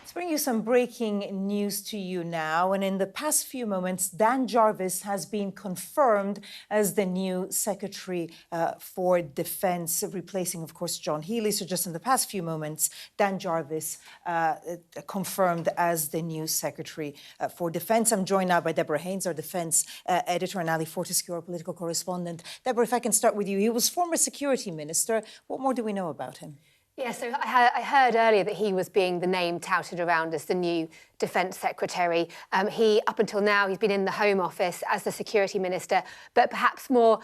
Let's bring you some breaking news to you now. And in the past few moments, Dan Jarvis has been confirmed as the new Secretary for Defence, replacing, of course, John Healey. So just in the past few moments, Dan Jarvis confirmed as the new Secretary for Defence. I'm joined now by Deborah Haynes, our Defence editor, and Ali Fortescue, our political correspondent. Deborah, if I can start with you. He was former Security Minister. What more do we know about him? Yeah, so I heard earlier that he was being the name touted around as the new Defence Secretary. Up until now, he's been in the Home Office as the Security Minister, but perhaps more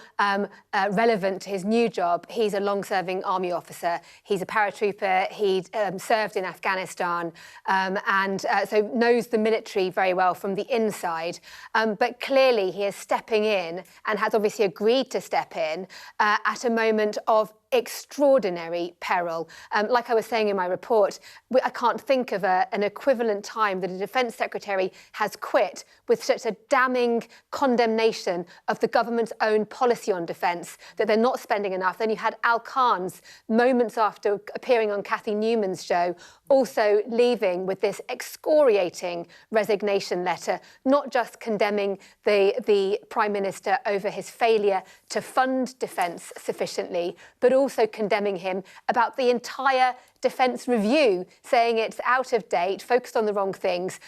relevant to his new job, he's a long-serving army officer. He's a paratrooper. He served in Afghanistan so knows the military very well from the inside. But clearly, he is stepping in and has obviously agreed to step in at a moment of extraordinary peril. Like I was saying in my report, I can't think of an equivalent time that a Defence Secretary has quit with such a damning condemnation of the government's own policy on defence, that they're not spending enough. Then you had Al Khan's, moments after appearing on Cathy Newman's show, also leaving with this excoriating resignation letter, not just condemning the Prime Minister over his failure to fund defence sufficiently, but also condemning him about the entire defence review, saying it's out of date, focused on the wrong things,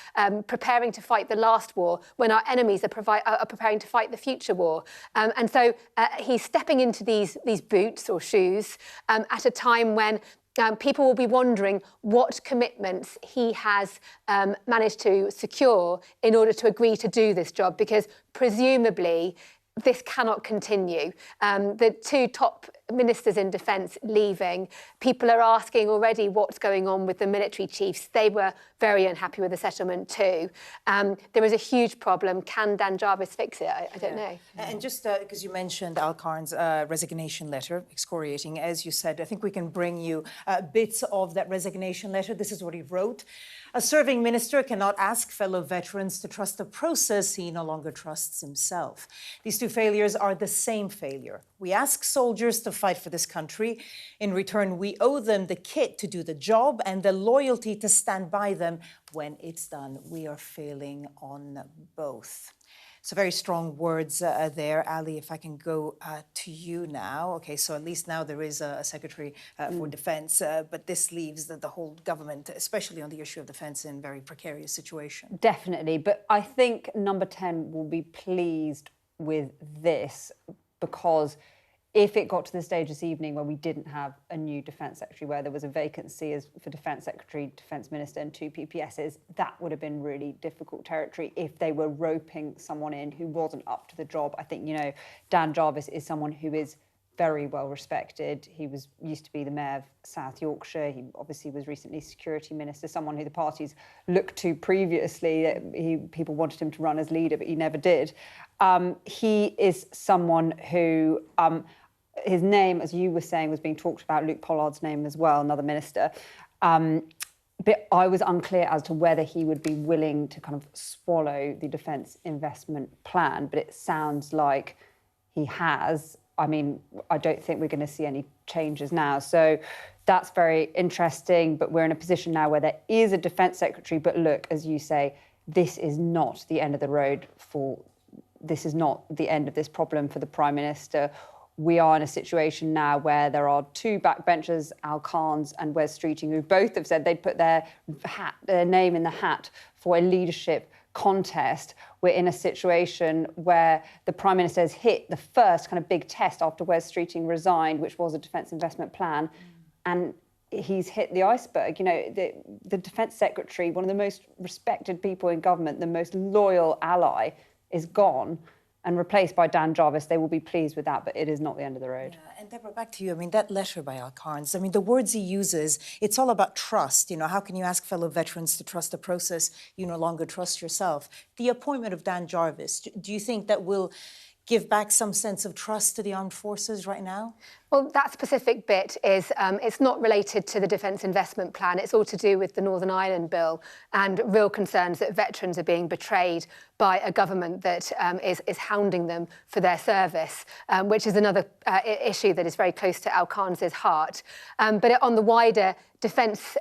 preparing to fight the last war when our enemies are preparing to fight the future war. And so he's stepping into these boots or shoes at a time when people will be wondering what commitments he has managed to secure in order to agree to do this job, because presumably this cannot continue. The two top ministers in defence leaving. People are asking already what's going on with the military chiefs. They were very unhappy with the settlement too. There is a huge problem. Can Dan Jarvis fix it? I don't know. And just because you mentioned Al Khan's resignation letter, excoriating, as you said, I think we can bring you bits of that resignation letter. This is what he wrote. A serving minister cannot ask fellow veterans to trust a process he no longer trusts himself. These two failures are the same failure. We ask soldiers to fight for this country. In return, we owe them the kit to do the job and the loyalty to stand by them when it's done. We are failing on both. So very strong words there. Ali, if I can go to you now. OK, so at least now there is a Secretary for Defence, but this leaves the whole government, especially on the issue of defence, in a very precarious situation. Definitely, but I think Number 10 will be pleased with this, because if it got to the stage this evening where we didn't have a new Defence Secretary, where there was a vacancy for Defence Secretary, Defence Minister and two PPSs, that would have been really difficult territory if they were roping someone in who wasn't up to the job. I think, Dan Jarvis is someone who is very well respected. He used to be the Mayor of South Yorkshire. He obviously was recently Security Minister, someone who the parties looked to previously. People wanted him to run as leader, but he never did. He is someone who... his name, as you were saying, was being talked about, Luke Pollard's name as well, another minister. But I was unclear as to whether he would be willing to kind of swallow the defence investment plan, but it sounds like he has. I mean, I don't think we're going to see any changes now. So that's very interesting, but we're in a position now where there is a Defence Secretary. But look, as you say, this is not the end of the road this is not the end of this problem for the Prime Minister. We are in a situation now where there are two backbenchers, Al Khan's and Wes Streeting, who both have said they'd put their name in the hat for a leadership contest. We're in a situation where the Prime Minister has hit the first kind of big test after Wes Streeting resigned, which was a defence investment plan, and he's hit the iceberg. The Defence Secretary, one of the most respected people in government, the most loyal ally, is gone and replaced by Dan Jarvis. They will be pleased with that, but it is not the end of the road. Yeah. And Deborah, back to you. I mean, that letter by Al Khan's, I mean, the words he uses, it's all about trust. How can you ask fellow veterans to trust a process you no longer trust yourself? The appointment of Dan Jarvis, do you think that will give back some sense of trust to the armed forces right now? Well, that specific bit is it's not related to the Defence Investment Plan. It's all to do with the Northern Ireland Bill and real concerns that veterans are being betrayed by a government that is hounding them for their service, which is another issue that is very close to Al Carnes' heart. But on the wider defence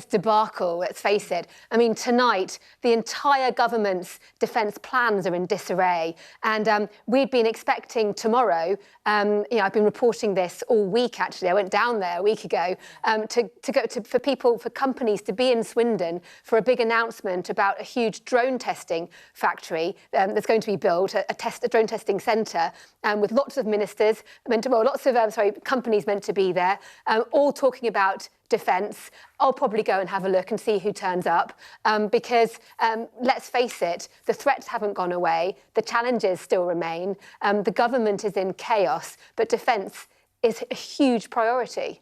debacle, let's face it. I mean, tonight, the entire government's defence plans are in disarray. And we'd been expecting tomorrow, I've been reporting this all week, actually. I went down there a week ago for companies to be in Swindon for a big announcement about a huge drone testing factory that's going to be built, a drone testing centre, with lots of ministers, companies meant to be there, all talking about defence. I'll probably go and have a look and see who turns up because, let's face it, the threats haven't gone away, the challenges still remain, the government is in chaos, but defence is a huge priority.